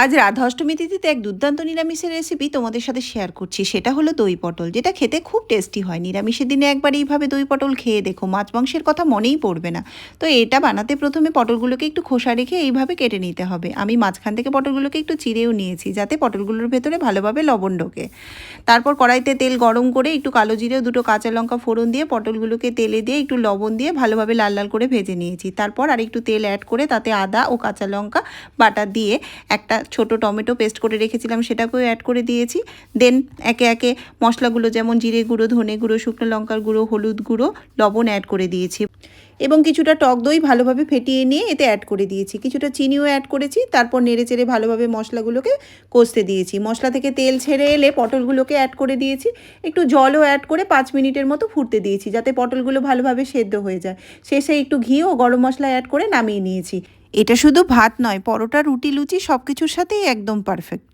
আজ রাধা অষ্টমী তিথিতে এক দুর্দান্ত নিরামিষের রেসিপি তোমাদের সাথে শেয়ার করছি। সেটা হলো দই পটল, যেটা খেতে খুব টেস্টি হয়। নিরামিষের দিনে একবার এইভাবে দই পটল খেয়ে দেখো, মাছ মাংসের কথা মনেই পড়বে না। তো এটা বানাতে প্রথমে পটলগুলোকে একটু খোসা রেখে এইভাবে কেটে নিতে হবে। আমি মাঝখান থেকে পটলগুলোকে একটু চিড়েও নিয়েছি, যাতে পটলগুলোর ভেতরে ভালোভাবে লবণ ঢোকে। তারপর কড়াইতে তেল গরম করে একটু কালো জিরে, দুটো কাঁচা লঙ্কা ফোড়ন দিয়ে পটলগুলোকে তেলে দিয়ে একটু লবণ দিয়ে ভালোভাবে লাল লাল করে ভেজে নিয়েছি। তারপর আর একটু তেল অ্যাড করে তাতে আদা ও কাঁচা লঙ্কা বাটা দিয়ে একটা ছোট টমেটো পেস্ট করে রেখেছিলাম সেটাকেও অ্যাড করে দিয়েছি। দেন একে একে মশলাগুলো যেমন জিরে গুঁড়ো, ধনে গুঁড়ো, শুকনো লঙ্কার গুঁড়ো, হলুদ গুঁড়ো, লবণ অ্যাড করে দিয়েছি এবং কিছুটা টক দই ভালোভাবে ফেটিয়ে নিয়ে এতে অ্যাড করে দিয়েছি। কিছুটা চিনিও অ্যাড করেছি। তারপর নেড়ে চেড়ে ভালোভাবে মশলাগুলোকে কষতে দিয়েছি। মশলা থেকে তেল ছেড়ে এলে পটলগুলোকে অ্যাড করে দিয়েছি। একটু জলও অ্যাড করে 5 মিনিটের মতো ফুটতে দিয়েছি, যাতে পটলগুলো ভালোভাবে সেদ্ধ হয়ে যায়। শেষে একটু ঘি ও গরম মশলা অ্যাড করে নামিয়ে নিয়েছি। এটা শুধু ভাত নয়, পরোটা, রুটি, লুচি সব কিছুর সাথেই একদম পারফেক্ট।